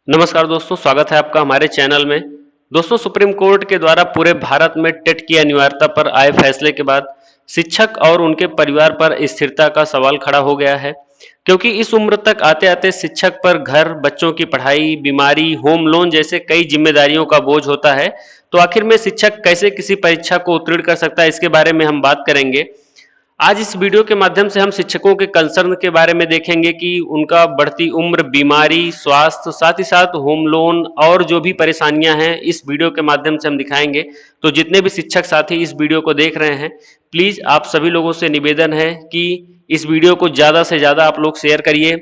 नमस्कार दोस्तों, स्वागत है आपका हमारे चैनल में। दोस्तों, सुप्रीम कोर्ट के द्वारा पूरे भारत में टेट की अनिवार्यता पर आए फैसले के बाद शिक्षक और उनके परिवार पर स्थिरता का सवाल खड़ा हो गया है, क्योंकि इस उम्र तक आते-आते शिक्षक पर घर, बच्चों की पढ़ाई, बीमारी, होम लोन जैसे कई जिम्मेदारियों का बोझ होता है। तो आखिर में शिक्षक कैसे किसी परीक्षा को उत्तीर्ण कर सकता है, इसके बारे में हम बात करेंगे। आज इस वीडियो के माध्यम से हम शिक्षकों के कंसर्न के बारे में देखेंगे कि उनका बढ़ती उम्र, बीमारी, स्वास्थ्य, साथ ही साथ होम लोन और जो भी परेशानियां हैं इस वीडियो के माध्यम से हम दिखाएंगे। तो जितने भी शिक्षक साथी इस वीडियो को देख रहे हैं, प्लीज आप सभी लोगों से निवेदन है कि इस वीडियो को ज्यादा से ज्यादा आप लोग शेयर करिए।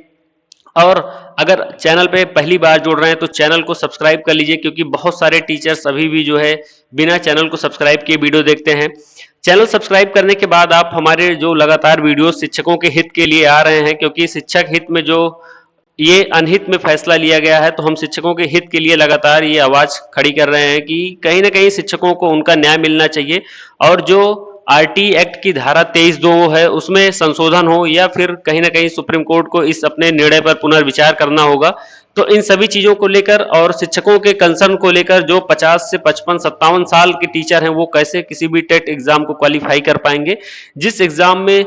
और अगर चैनल पे पहली बार जुड़ रहे हैं तो चैनल को सब्सक्राइब कर लीजिए, क्योंकि बहुत सारे टीचर्स अभी भी जो है बिना चैनल को सब्सक्राइब किए वीडियो देखते हैं। चैनल सब्सक्राइब करने के बाद आप हमारे जो लगातार वीडियो शिक्षकों के हित के लिए आ रहे हैं, क्योंकि शिक्षक हित में जो ये अनहित में फैसला लिया गया है, तो हम शिक्षकों के हित के लिए लगातार ये आवाज खड़ी कर रहे हैं कि कहीं ना कहीं शिक्षकों को उनका न्याय मिलना चाहिए। और जो आरटी एक्ट की धारा 23(2) है उसमें संशोधन हो, या फिर कहीं ना कहीं सुप्रीम कोर्ट को इस अपने निर्णय पर पुनर्विचार करना होगा। तो इन सभी चीजों को लेकर और शिक्षकों के कंसर्न को लेकर जो 50 से 55-57 साल के टीचर हैं वो कैसे किसी भी टेट एग्जाम को क्वालिफाई कर पाएंगे, जिस एग्जाम में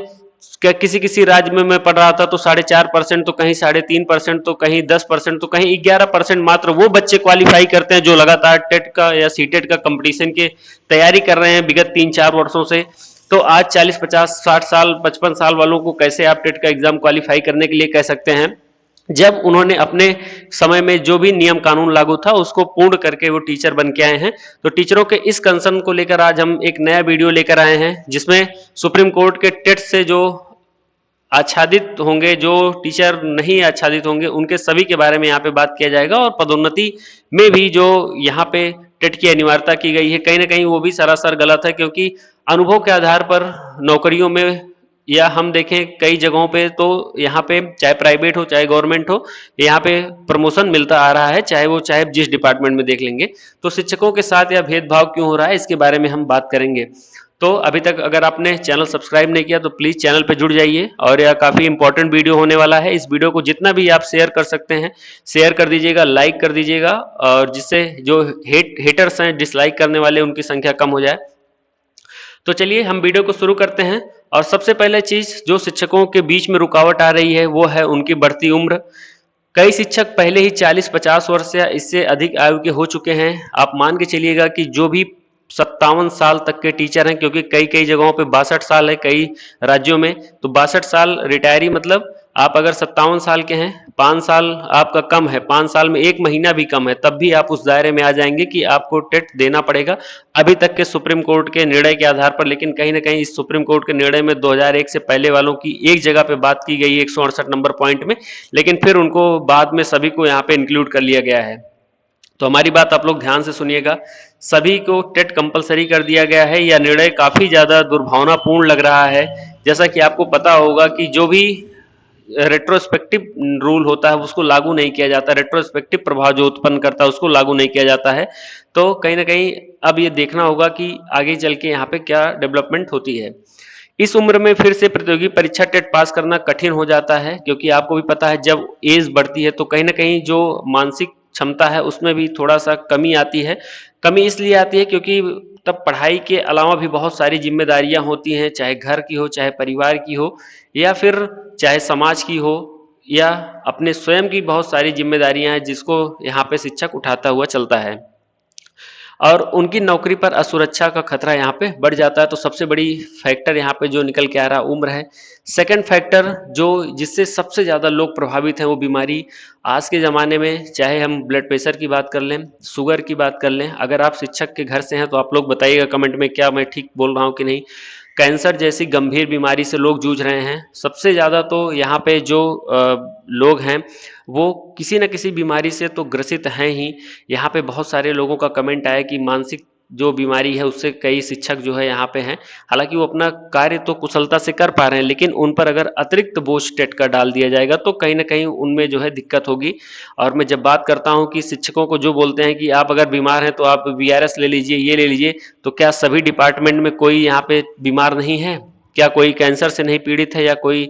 किसी किसी राज्य में मैं पढ़ रहा था तो 4.5%, तो कहीं 3.5%, तो कहीं 10%, तो कहीं 11% मात्र वो बच्चे क्वालिफाई करते हैं जो लगातार टेट का या सीटेट का कंपटीशन के तैयारी कर रहे हैं विगत 3-4 वर्षों से। तो आज 40-50-60 साल 55 साल वालों को कैसे आप टेट का एग्जाम क्वालिफाई करने के लिए कह सकते हैं, जब उन्होंने अपने समय में जो भी नियम कानून लागू था उसको पूर्ण करके वो टीचर बन के आए हैं। तो टीचरों के इस कंसर्न को लेकर आज हम एक नया वीडियो लेकर आए हैं, जिसमें सुप्रीम कोर्ट के टेट से जो आच्छादित होंगे, जो टीचर नहीं आच्छादित होंगे, उनके सभी के बारे में यहाँ पे बात किया जाएगा। और पदोन्नति में भी जो यहाँ पे टेट की अनिवार्यता की गई है, कहीं ना कहीं वो भी सरासर गलत है, क्योंकि अनुभव के आधार पर नौकरियों में या हम देखें कई जगहों पे तो यहाँ पे चाहे प्राइवेट हो चाहे गवर्नमेंट हो, यहाँ पे प्रमोशन मिलता आ रहा है, चाहे जिस डिपार्टमेंट में देख लेंगे। तो शिक्षकों के साथ यह भेदभाव क्यों हो रहा है, इसके बारे में हम बात करेंगे। तो अभी तक अगर आपने चैनल सब्सक्राइब नहीं किया तो प्लीज चैनल पे जुड़ जाइए, और यह काफी इंपॉर्टेंट वीडियो होने वाला है। इस वीडियो को जितना भी आप शेयर कर सकते हैं शेयर कर दीजिएगा, लाइक कर दीजिएगा, और जिससे जो हेटर्स हैं, डिसलाइक करने वाले, उनकी संख्या कम हो जाए। तो चलिए हम वीडियो को शुरू करते हैं। और सबसे पहले चीज जो शिक्षकों के बीच में रुकावट आ रही है वो है उनकी बढ़ती उम्र। कई शिक्षक पहले ही 40-50 वर्ष या इससे अधिक आयु के हो चुके हैं। आप मान के चलिएगा कि जो भी 57 साल तक के टीचर हैं, क्योंकि कई कई जगहों पे 62 साल है कई राज्यों में, तो 62 साल रिटायरी, मतलब आप अगर 57 साल के हैं, 5 साल आपका कम है, 5 साल में 1 महीना भी कम है, तब भी आप उस दायरे में आ जाएंगे कि आपको टेट देना पड़ेगा अभी तक के सुप्रीम कोर्ट के निर्णय के आधार पर। लेकिन कहीं ना कहीं इस सुप्रीम कोर्ट के निर्णय में 2001 से पहले वालों की एक जगह पे बात की गई 168 नंबर पॉइंट में, लेकिन फिर उनको बाद में सभी को यहाँ पे इंक्लूड कर लिया गया है। तो हमारी बात आप लोग ध्यान से सुनिएगा, सभी को टेट कंपलसरी कर दिया गया है। यह निर्णय काफी ज्यादा दुर्भावनापूर्ण लग रहा है। जैसा कि आपको पता होगा कि जो भी रेट्रोस्पेक्टिव रूल होता है उसको लागू नहीं किया जाता, रेट्रोस्पेक्टिव प्रभाव जो उत्पन्न करता है उसको लागू नहीं किया जाता है। तो कहीं ना कहीं अब ये देखना होगा कि आगे चल के यहाँ पे क्या डेवलपमेंट होती है। इस उम्र में फिर से प्रतियोगी परीक्षा टेट पास करना कठिन हो जाता है, क्योंकि आपको भी पता है जब एज बढ़ती है तो कहीं ना कहीं जो मानसिक क्षमता है उसमें भी थोड़ा सा कमी आती है। कमी इसलिए आती है क्योंकि तब पढ़ाई के अलावा भी बहुत सारी जिम्मेदारियां होती हैं, चाहे घर की हो, चाहे परिवार की हो, या फिर चाहे समाज की हो, या अपने स्वयं की बहुत सारी जिम्मेदारियां हैं जिसको यहाँ पे शिक्षक उठाता हुआ चलता है। और उनकी नौकरी पर असुरक्षा का खतरा यहाँ पे बढ़ जाता है। तो सबसे बड़ी फैक्टर यहाँ पे जो निकल के आ रहा उम्र है। सेकंड फैक्टर जो जिससे सबसे ज़्यादा लोग प्रभावित हैं वो बीमारी। आज के ज़माने में चाहे हम ब्लड प्रेशर की बात कर लें, शुगर की बात कर लें, अगर आप शिक्षक के घर से हैं तो आप लोग बताइएगा कमेंट में क्या मैं ठीक बोल रहा हूँ कि नहीं। कैंसर जैसी गंभीर बीमारी से लोग जूझ रहे हैं। सबसे ज़्यादा तो यहाँ पे जो लोग हैं वो किसी न किसी बीमारी से तो ग्रसित हैं ही। यहाँ पे बहुत सारे लोगों का कमेंट आया कि मानसिक जो बीमारी है उससे कई शिक्षक जो है यहाँ पे हैं। हालांकि वो अपना कार्य तो कुशलता से कर पा रहे हैं, लेकिन उन पर अगर अतिरिक्त बोझ टेट का डाल दिया जाएगा तो कहीं ना कहीं उनमें जो है दिक्कत होगी। और मैं जब बात करता हूँ कि शिक्षकों को जो बोलते हैं कि आप अगर बीमार हैं तो आप वीआरएस ले लीजिए, ये ले लीजिए, तो क्या सभी डिपार्टमेंट में कोई यहाँ पे बीमार नहीं है? क्या कोई कैंसर से नहीं पीड़ित है या कोई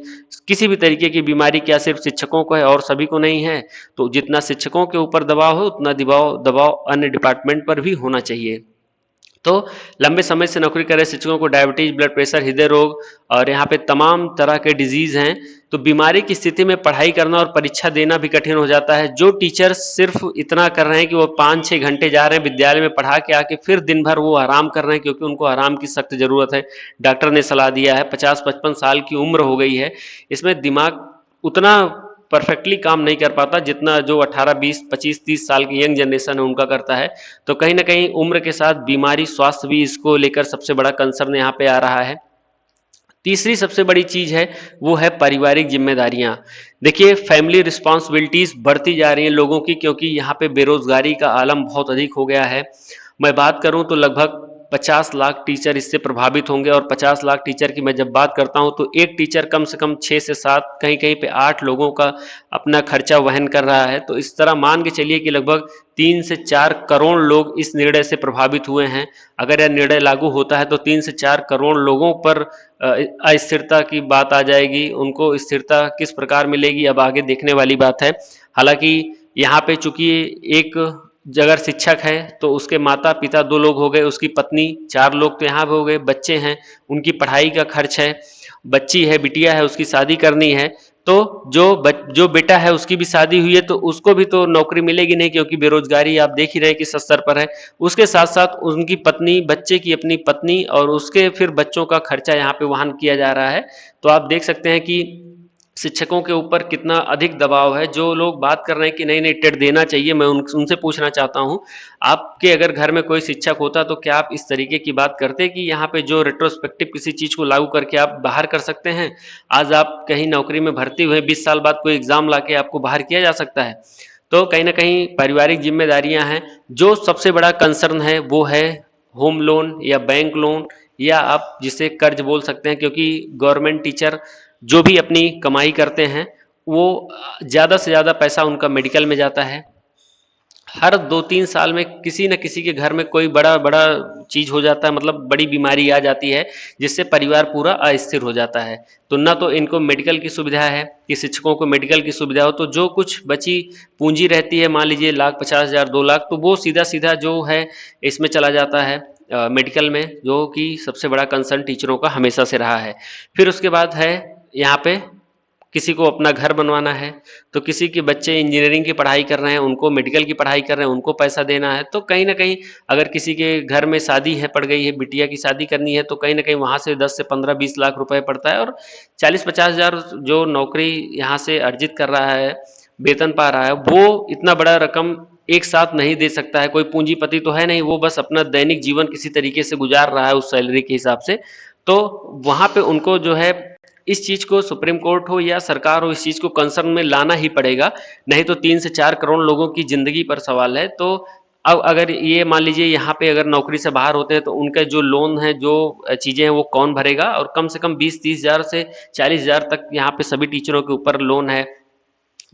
किसी भी तरीके की बीमारी क्या सिर्फ शिक्षकों को है और सभी को नहीं है? तो जितना शिक्षकों के ऊपर दबाव है उतना दबाव दबाव अन्य डिपार्टमेंट पर भी होना चाहिए। तो लंबे समय से नौकरी कर रहे शिक्षकों को डायबिटीज, ब्लड प्रेशर, हृदय रोग और यहाँ पे तमाम तरह के डिजीज हैं। तो बीमारी की स्थिति में पढ़ाई करना और परीक्षा देना भी कठिन हो जाता है। जो टीचर सिर्फ इतना कर रहे हैं कि वो 5-6 घंटे जा रहे हैं विद्यालय में पढ़ा के आके फिर दिन भर वो आराम कर रहे हैं, क्योंकि उनको आराम की सख्त जरूरत है। डॉक्टर ने सलाह दिया है, 50-55 साल की उम्र हो गई है, इसमें दिमाग उतना परफेक्टली काम नहीं कर पाता जितना जो 18, 20, 25, 30 साल की यंग जनरेशन है उनका करता है। तो कहीं ना कहीं उम्र के साथ बीमारी, स्वास्थ्य भी इसको लेकर सबसे बड़ा कंसर्न यहाँ पे आ रहा है। तीसरी सबसे बड़ी चीज है वो है पारिवारिक जिम्मेदारियां। देखिए, फैमिली रिस्पॉन्सिबिलिटीज बढ़ती जा रही हैं लोगों की, क्योंकि यहाँ पे बेरोजगारी का आलम बहुत अधिक हो गया है। मैं बात करूं तो लगभग 50 लाख टीचर इससे प्रभावित होंगे, और 50 लाख टीचर की मैं जब बात करता हूं तो एक टीचर कम से कम 6 से 7, कहीं कहीं पे 8 लोगों का अपना खर्चा वहन कर रहा है। तो इस तरह मान के चलिए कि लगभग 3 से 4 करोड़ लोग इस निर्णय से प्रभावित हुए हैं। अगर यह निर्णय लागू होता है तो 3 से 4 करोड़ लोगों पर अस्थिरता की बात आ जाएगी। उनको स्थिरता किस प्रकार मिलेगी अब आगे देखने वाली बात है। हालांकि यहाँ पे चूंकि एक अगर शिक्षक है तो उसके माता पिता 2 लोग हो गए, उसकी पत्नी 4 लोग तो यहाँ पे हो गए, बच्चे हैं, उनकी पढ़ाई का खर्च है, बच्ची है, बिटिया है, उसकी शादी करनी है। तो जो बेटा है उसकी भी शादी हुई है तो उसको भी तो नौकरी मिलेगी नहीं, क्योंकि बेरोजगारी आप देख ही रहे हैं किस स्तर पर है। उसके साथ साथ उनकी पत्नी, बच्चे की अपनी पत्नी और उसके फिर बच्चों का खर्चा यहाँ पे वहन किया जा रहा है। तो आप देख सकते हैं कि शिक्षकों के ऊपर कितना अधिक दबाव है। जो लोग बात कर रहे हैं कि नहीं नहीं टेट देना चाहिए, मैं उनसे पूछना चाहता हूं, आपके अगर घर में कोई शिक्षक होता तो क्या आप इस तरीके की बात करते कि यहाँ पे जो रेट्रोस्पेक्टिव किसी चीज को लागू करके आप बाहर कर सकते हैं? आज आप कहीं नौकरी में भर्ती हुए, 20 साल बाद कोई एग्जाम लाके आपको बाहर किया जा सकता है। तो कहीं ना कहीं पारिवारिक जिम्मेदारियां हैं। जो सबसे बड़ा कंसर्न है वो है होम लोन या बैंक लोन, या आप जिसे कर्ज बोल सकते हैं, क्योंकि गवर्नमेंट टीचर जो भी अपनी कमाई करते हैं वो ज़्यादा से ज़्यादा पैसा उनका मेडिकल में जाता है। हर 2-3 साल में किसी न किसी के घर में कोई बड़ा बड़ा चीज हो जाता है, मतलब बड़ी बीमारी आ जाती है जिससे परिवार पूरा अस्थिर हो जाता है। तो ना तो इनको मेडिकल की सुविधा है कि शिक्षकों को मेडिकल की सुविधा हो, तो जो कुछ बची पूंजी रहती है, मान लीजिए 1,50,000 2 लाख, तो वो सीधा सीधा जो है इसमें चला जाता है मेडिकल में, जो कि सबसे बड़ा कंसर्न टीचरों का हमेशा से रहा है। फिर उसके बाद है यहाँ पे किसी को अपना घर बनवाना है, तो किसी के बच्चे इंजीनियरिंग की पढ़ाई कर रहे हैं, उनको मेडिकल की पढ़ाई कर रहे हैं, उनको पैसा देना है। तो कहीं ना कहीं अगर किसी के घर में शादी है, पड़ गई है, बिटिया की शादी करनी है, तो कहीं ना कहीं वहाँ से 10 से 15-20 लाख रुपए पड़ता है। और 40-50 हजार जो नौकरी यहाँ से अर्जित कर रहा है, वेतन पा रहा है, वो इतना बड़ा रकम एक साथ नहीं दे सकता है। कोई पूंजीपति तो है नहीं, वो बस अपना दैनिक जीवन किसी तरीके से गुजार रहा है उस सैलरी के हिसाब से। तो वहाँ पे उनको जो है इस चीज को सुप्रीम कोर्ट हो या सरकार हो, इस चीज को कंसर्न में लाना ही पड़ेगा, नहीं तो 3 से 4 करोड़ लोगों की जिंदगी पर सवाल है। तो अब अगर ये मान लीजिए यहाँ पे अगर नौकरी से बाहर होते हैं तो उनका जो लोन है, जो चीजें हैं, वो कौन भरेगा? और कम से कम 20-30 हजार से 40 हजार तक यहाँ पे सभी टीचरों के ऊपर लोन है।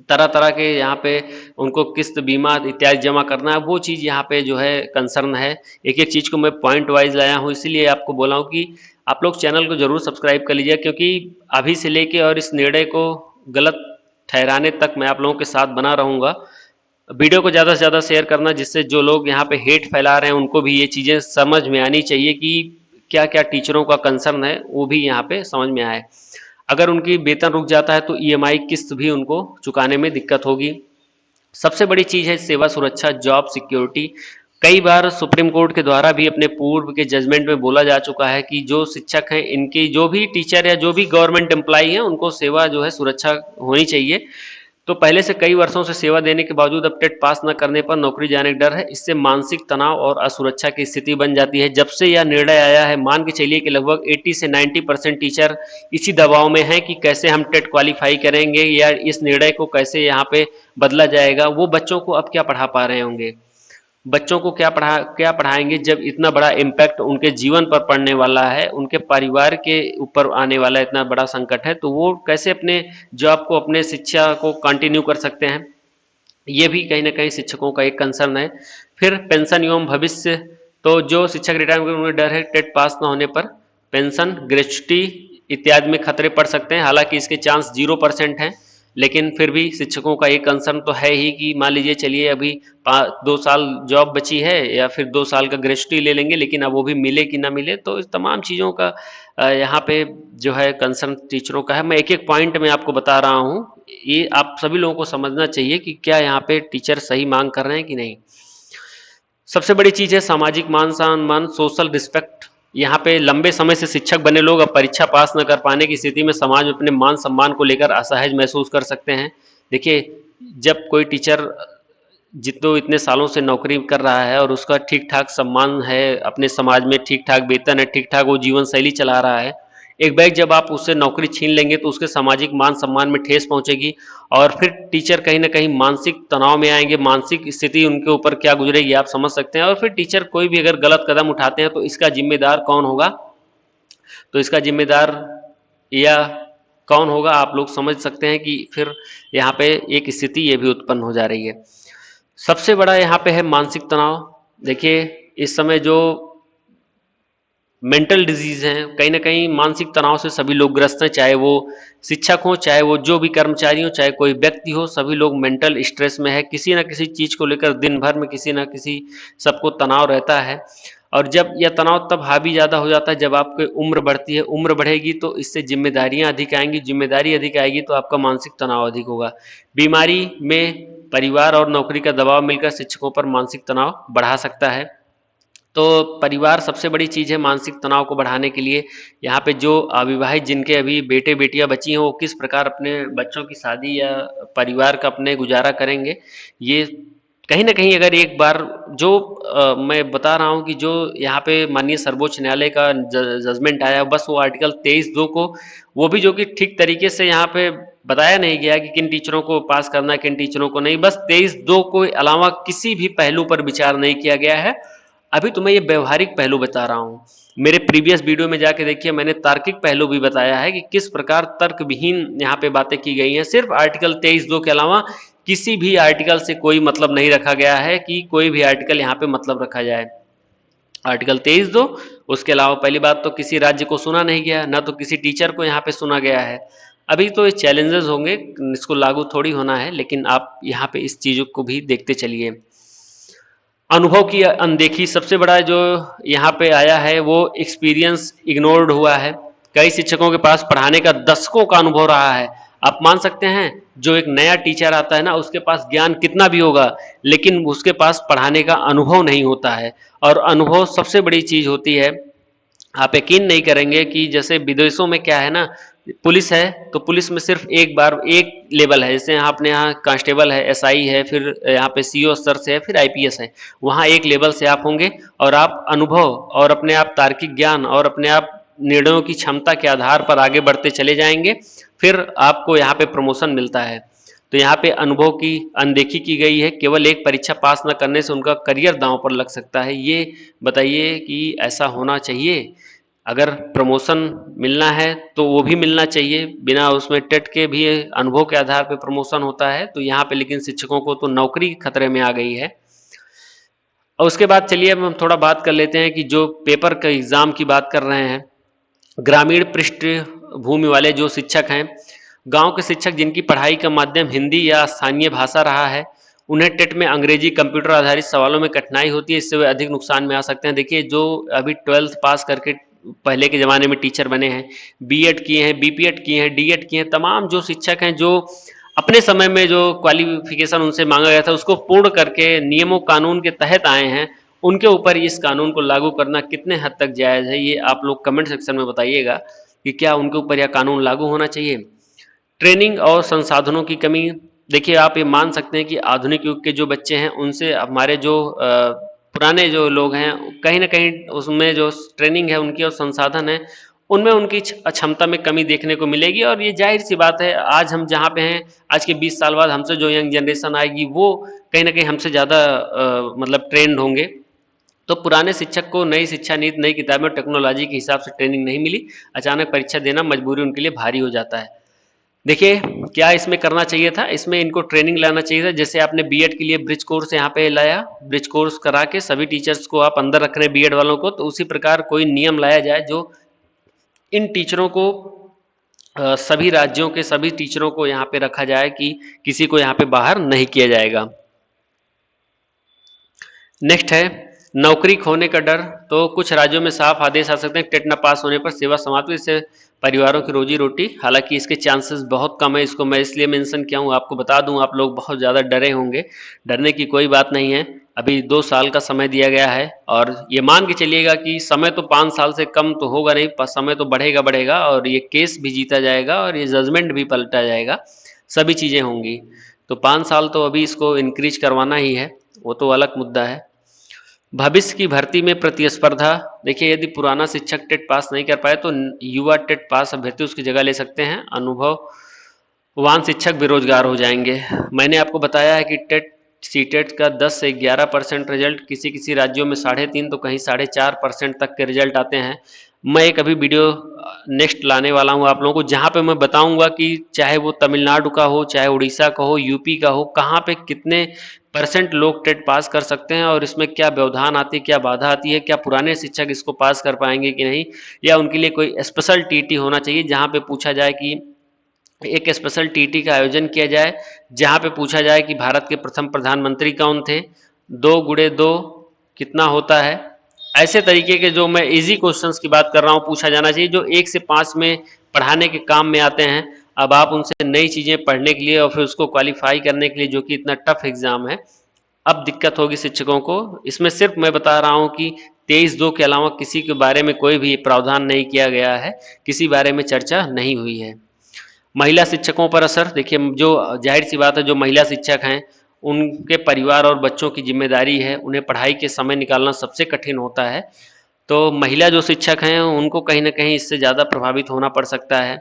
तरह तरह के यहाँ पे उनको किस्त, बीमा इत्यादि जमा करना है, वो चीज़ यहाँ पे जो है कंसर्न है। एक एक चीज़ को मैं पॉइंट वाइज लाया हूँ, इसीलिए आपको बोला हूँ कि आप लोग चैनल को जरूर सब्सक्राइब कर लीजिए, क्योंकि अभी से लेके और इस निर्णय को गलत ठहराने तक मैं आप लोगों के साथ बना रहूँगा। वीडियो को ज़्यादा से ज़्यादा शेयर करना, जिससे जो लोग यहाँ पे हेट फैला रहे हैं उनको भी ये चीज़ें समझ में आनी चाहिए कि क्या क्या टीचरों का कंसर्न है, वो भी यहाँ पे समझ में आए। अगर उनकी वेतन रुक जाता है तो ईएमआई किस्त भी उनको चुकाने में दिक्कत होगी। सबसे बड़ी चीज है सेवा सुरक्षा, जॉब सिक्योरिटी। कई बार सुप्रीम कोर्ट के द्वारा भी अपने पूर्व के जजमेंट में बोला जा चुका है कि जो शिक्षक हैं, इनकी जो भी टीचर या जो भी गवर्नमेंट एम्प्लॉई हैं, उनको सेवा जो है सुरक्षा होनी चाहिए। तो पहले से कई वर्षों से सेवा देने के बावजूद अब टेट पास न करने पर नौकरी जाने का डर है। इससे मानसिक तनाव और असुरक्षा की स्थिति बन जाती है। जब से यह निर्णय आया है, मान के चलिए कि लगभग 80 से 90% टीचर इसी दबाव में हैं कि कैसे हम टेट क्वालिफाई करेंगे या इस निर्णय को कैसे यहाँ पे बदला जाएगा। वो बच्चों को अब क्या पढ़ा पा रहे होंगे, बच्चों को क्या पढ़ाएंगे जब इतना बड़ा इम्पैक्ट उनके जीवन पर पड़ने वाला है, उनके परिवार के ऊपर आने वाला इतना बड़ा संकट है, तो वो कैसे अपने जॉब को, अपने शिक्षा को कंटिन्यू कर सकते हैं? ये भी कहीं ना कहीं शिक्षकों का एक कंसर्न है। फिर पेंशन एवं भविष्य, तो जो शिक्षक रिटायरमेंट में डर है टेट पास ना होने पर पेंशन, ग्रेच्युटी इत्यादि में खतरे पड़ सकते हैं। हालांकि इसके चांस 0% हैं, लेकिन फिर भी शिक्षकों का एक कंसर्न तो है ही कि मान लीजिए चलिए अभी 2 साल जॉब बची है या फिर 2 साल का ग्रेच्युटी ले लेंगे, लेकिन अब वो भी मिले कि ना मिले, तो इस तमाम चीज़ों का यहाँ पे जो है कंसर्न टीचरों का है। मैं एक एक पॉइंट में आपको बता रहा हूँ, ये आप सभी लोगों को समझना चाहिए कि क्या यहाँ पे टीचर सही मांग कर रहे हैं कि नहीं। सबसे बड़ी चीज़ है सामाजिक मान सम्मान, सोशल रिस्पेक्ट। यहाँ पे लंबे समय से शिक्षक बने लोग अब परीक्षा पास न कर पाने की स्थिति में समाज में अपने मान सम्मान को लेकर असहज महसूस कर सकते हैं। देखिए, जब कोई टीचर जितने इतने सालों से नौकरी कर रहा है और उसका ठीक ठाक सम्मान है, अपने समाज में ठीक ठाक वेतन है, ठीक ठाक वो जीवन शैली चला रहा है, एक बैग जब आप उससे नौकरी छीन लेंगे तो उसके सामाजिक मान सम्मान में ठेस पहुंचेगी और फिर टीचर कहीं ना कहीं मानसिक तनाव में आएंगे। मानसिक स्थिति उनके ऊपर क्या गुजरेगी आप समझ सकते हैं। और फिर टीचर कोई भी अगर गलत कदम उठाते हैं तो इसका जिम्मेदार कौन होगा, तो इसका जिम्मेदार या कौन होगा आप लोग समझ सकते हैं कि फिर यहाँ पे एक स्थिति ये भी उत्पन्न हो जा रही है। सबसे बड़ा यहाँ पे है मानसिक तनाव। देखिए, इस समय जो मेंटल डिजीज हैं, कहीं ना कहीं मानसिक तनाव से सभी लोग ग्रस्त हैं, चाहे वो शिक्षक हो, चाहे वो जो भी कर्मचारी हो, चाहे कोई व्यक्ति हो, सभी लोग मेंटल स्ट्रेस में है। किसी ना किसी चीज़ को लेकर दिन भर में किसी ना किसी सबको तनाव रहता है। और जब यह तनाव तब हावी ज़्यादा हो जाता है जब आपकी उम्र बढ़ती है। उम्र बढ़ेगी तो इससे जिम्मेदारियां अधिक आएंगी, जिम्मेदारी अधिक आएगी तो आपका मानसिक तनाव अधिक होगा। बीमारी में परिवार और नौकरी का दबाव मिलकर शिक्षकों पर मानसिक तनाव बढ़ा सकता है। तो परिवार सबसे बड़ी चीज़ है मानसिक तनाव को बढ़ाने के लिए। यहाँ पे जो अविवाहित जिनके अभी बेटे बेटियां बची हैं, वो किस प्रकार अपने बच्चों की शादी या परिवार का अपने गुजारा करेंगे, ये कहीं ना कहीं अगर एक बार जो मैं बता रहा हूँ कि जो यहाँ पे माननीय सर्वोच्च न्यायालय का जजमेंट आया, बस वो आर्टिकल 23(2) को, वो भी जो कि ठीक तरीके से यहाँ पे बताया नहीं गया कि किन टीचरों को पास करना है किन टीचरों को नहीं, बस 23(2) को अलावा किसी भी पहलू पर विचार नहीं किया गया है। अभी तो मैं ये व्यवहारिक पहलू बता रहा हूँ। मेरे प्रीवियस वीडियो में जाके देखिए, मैंने तार्किक पहलू भी बताया है कि किस प्रकार तर्क विहीन यहाँ पे बातें की गई हैं। सिर्फ आर्टिकल 23(2) के अलावा किसी भी आर्टिकल से कोई मतलब नहीं रखा गया है कि कोई भी आर्टिकल यहाँ पे मतलब रखा जाए। आर्टिकल 23(2), उसके अलावा पहली बात तो किसी राज्य को सुना नहीं गया, ना तो किसी टीचर को यहाँ पे सुना गया है। अभी तो ये चैलेंजेस होंगे, इसको लागू थोड़ी होना है, लेकिन आप यहाँ पे इस चीज़ों को भी देखते चलिए। अनुभव की अनदेखी सबसे बड़ा जो यहाँ पे आया है, वो एक्सपीरियंस इग्नोर्ड हुआ है। कई शिक्षकों के पास पढ़ाने का दशकों का अनुभव रहा है। आप मान सकते हैं, जो एक नया टीचर आता है ना, उसके पास ज्ञान कितना भी होगा, लेकिन उसके पास पढ़ाने का अनुभव नहीं होता है। और अनुभव सबसे बड़ी चीज होती है। आप यकीन नहीं करेंगे कि जैसे विदेशों में क्या है ना, पुलिस है तो पुलिस में सिर्फ एक बार एक लेवल है, जैसे यहाँ अपने यहाँ कांस्टेबल है, एसआई है, फिर यहाँ पे सीओ स्तर से है, फिर आईपीएस है। वहाँ एक लेवल से आप होंगे और आप अनुभव और अपने आप तार्किक ज्ञान और अपने आप निर्णयों की क्षमता के आधार पर आगे बढ़ते चले जाएंगे, फिर आपको यहाँ पे प्रमोशन मिलता है। तो यहाँ पे अनुभव की अनदेखी की गई है। केवल एक परीक्षा पास न करने से उनका करियर दांव पर लग सकता है। ये बताइए कि ऐसा होना चाहिए? अगर प्रमोशन मिलना है तो वो भी मिलना चाहिए, बिना उसमें टेट के भी अनुभव के आधार पर प्रमोशन होता है। तो यहाँ पे लेकिन शिक्षकों को तो नौकरी खतरे में आ गई है। और उसके बाद चलिए अब हम थोड़ा बात कर लेते हैं कि जो पेपर का एग्ज़ाम की बात कर रहे हैं, ग्रामीण पृष्ठभूमि वाले जो शिक्षक हैं, गांव के शिक्षक जिनकी पढ़ाई का माध्यम हिंदी या स्थानीय भाषा रहा है, उन्हें टेट में अंग्रेजी कंप्यूटर आधारित सवालों में कठिनाई होती है, इससे वे अधिक नुकसान में आ सकते हैं। देखिए, जो अभी 12th पास करके पहले के ज़माने में टीचर बने हैं, बीएड किए हैं, बीपीएड किए हैं, डीएड किए हैं, तमाम जो शिक्षक हैं, जो अपने समय में जो क्वालिफिकेशन उनसे मांगा गया था उसको पूर्ण करके नियमों कानून के तहत आए हैं, उनके ऊपर इस कानून को लागू करना कितने हद तक जायज़ है, ये आप लोग कमेंट सेक्शन में बताइएगा कि क्या उनके ऊपर यह कानून लागू होना चाहिए। ट्रेनिंग और संसाधनों की कमी। देखिए, आप ये मान सकते हैं कि आधुनिक युग के जो बच्चे हैं उनसे हमारे जो पुराने जो लोग हैं, कहीं ना कहीं उसमें जो ट्रेनिंग है उनकी और संसाधन है उनमें उनकी क्षमता में कमी देखने को मिलेगी। और ये जाहिर सी बात है, आज हम जहाँ पे हैं, आज के 20 साल बाद हमसे जो यंग जनरेशन आएगी वो कहीं ना कहीं हमसे ज़्यादा मतलब ट्रेंड होंगे। तो पुराने शिक्षक को नई शिक्षा नीति, नई किताबें और टेक्नोलॉजी के हिसाब से ट्रेनिंग नहीं मिली, अचानक परीक्षा देना मजबूरी उनके लिए भारी हो जाता है। देखिए, क्या इसमें करना चाहिए था, इसमें इनको ट्रेनिंग लाना चाहिए था। जैसे आपने बीएड के लिए ब्रिज कोर्स यहाँ पे लाया, ब्रिज कोर्स करा के सभी टीचर्स को आप अंदर रख रहे हैं बीएड वालों को, तो उसी प्रकार कोई नियम लाया जाए जो इन टीचरों को सभी राज्यों के सभी टीचरों को यहाँ पे रखा जाए कि किसी को यहाँ पे बाहर नहीं किया जाएगा। नेक्स्ट है नौकरी खोने का डर। तो कुछ राज्यों में साफ आदेश आ सकते हैं टेट न पास होने पर सेवा समाप्त, इससे परिवारों की रोजी रोटी, हालांकि इसके चांसेस बहुत कम है। इसको मैं इसलिए मेंशन किया हूँ, आपको बता दूं, आप लोग बहुत ज़्यादा डरे होंगे। डरने की कोई बात नहीं है। अभी 2 साल का समय दिया गया है और ये मान के चलिएगा कि समय तो 5 साल से कम तो होगा नहीं, पर समय तो बढ़ेगा बढ़ेगा, और ये केस भी जीता जाएगा और ये जजमेंट भी पलटा जाएगा, सभी चीज़ें होंगी। तो 5 साल तो अभी इसको इंक्रीज करवाना ही है, वो तो अलग मुद्दा है। भविष्य की भर्ती में प्रतिस्पर्धा। देखिए, यदि पुराना शिक्षक टेट पास नहीं कर पाए तो युवा टेट पास अभ्यर्थी उसकी जगह ले सकते हैं। अनुभववान शिक्षक बेरोजगार हो जाएंगे। मैंने आपको बताया है कि टेट सी टेट का 10 से 11% रिजल्ट, किसी किसी राज्यों में 3.5 तो कहीं 4.5% तक के रिजल्ट आते हैं। मैं एक अभी वीडियो नेक्स्ट लाने वाला हूँ आप लोगों को, जहाँ पे मैं बताऊंगा कि चाहे वो तमिलनाडु का हो, चाहे उड़ीसा का हो, यूपी का हो, कहाँ पे कितने % लोग टेट पास कर सकते हैं और इसमें क्या व्यवधान आती है, क्या बाधा आती है, क्या पुराने शिक्षक इसको पास कर पाएंगे कि नहीं, या उनके लिए कोई स्पेशल टीटी होना चाहिए जहाँ पे पूछा जाए कि एक स्पेशल टीटी का आयोजन किया जाए जहाँ पे पूछा जाए कि भारत के प्रथम प्रधानमंत्री कौन थे, 2 × 2 कितना होता है। ऐसे तरीके के जो मैं इजी क्वेश्चंस की बात कर रहा हूँ पूछा जाना चाहिए, जो 1 से 5 में पढ़ाने के काम में आते हैं। अब आप उनसे नई चीज़ें पढ़ने के लिए और फिर उसको क्वालिफाई करने के लिए, जो कि इतना टफ एग्जाम है, अब दिक्कत होगी शिक्षकों को। इसमें सिर्फ मैं बता रहा हूँ कि 23-2 के अलावा किसी के बारे में कोई भी प्रावधान नहीं किया गया है, किसी बारे में चर्चा नहीं हुई है। महिला शिक्षकों पर असर। देखिए, जो जाहिर सी बात है, जो महिला शिक्षक हैं उनके परिवार और बच्चों की जिम्मेदारी है, उन्हें पढ़ाई के समय निकालना सबसे कठिन होता है। तो महिला जो शिक्षक हैं उनको कहीं ना कहीं इससे ज़्यादा प्रभावित होना पड़ सकता है।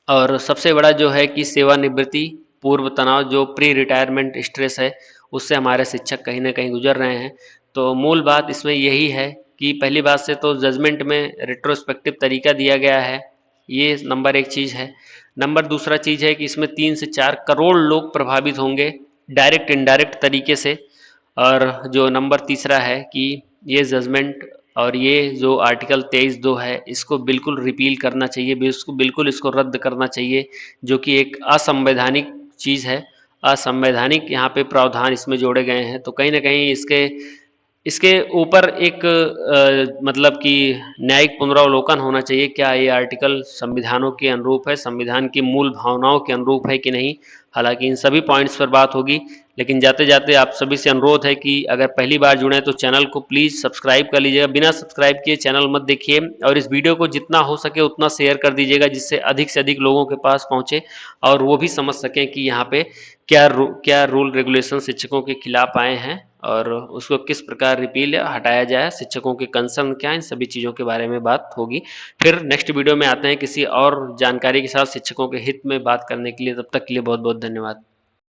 और सबसे बड़ा जो है कि सेवानिवृत्ति पूर्व तनाव, जो प्री रिटायरमेंट स्ट्रेस है, उससे हमारे शिक्षक कहीं ना कहीं गुजर रहे हैं। तो मूल बात इसमें यही है कि पहली बात से तो जजमेंट में रेट्रोस्पेक्टिव तरीका दिया गया है, ये नंबर 1 चीज़ है। नंबर दूसरा चीज़ है कि इसमें 3 से 4 करोड़ लोग प्रभावित होंगे डायरेक्ट इनडायरेक्ट तरीके से। और जो नंबर तीसरा है कि ये जजमेंट और ये जो आर्टिकल 23(2) है, इसको बिल्कुल रिपील करना चाहिए, बिल्कुल इसको रद्द करना चाहिए, जो कि एक असंवैधानिक चीज़ है। असंवैधानिक यहाँ पे प्रावधान इसमें जोड़े गए हैं। तो कहीं ना कहीं इसके इसके ऊपर एक मतलब कि न्यायिक पुनरावलोकन होना चाहिए, क्या ये आर्टिकल संविधानों के अनुरूप है, संविधान की मूल भावनाओं के अनुरूप है कि नहीं। हालांकि इन सभी पॉइंट्स पर बात होगी, लेकिन जाते जाते आप सभी से अनुरोध है कि अगर पहली बार जुड़े तो चैनल को प्लीज़ सब्सक्राइब कर लीजिएगा। बिना सब्सक्राइब किए चैनल मत देखिए, और इस वीडियो को जितना हो सके उतना शेयर कर दीजिएगा, जिससे अधिक से अधिक लोगों के पास पहुँचे और वो भी समझ सकें कि यहाँ पे क्या रूल रेगुलेशन शिक्षकों के खिलाफ आए हैं और उसको किस प्रकार रिपील या हटाया जाए, शिक्षकों के कंसर्न क्या है, इन सभी चीज़ों के बारे में बात होगी। फिर नेक्स्ट वीडियो में आते हैं किसी और जानकारी के साथ शिक्षकों के हित में बात करने के लिए। तब तक के लिए बहुत बहुत धन्यवाद।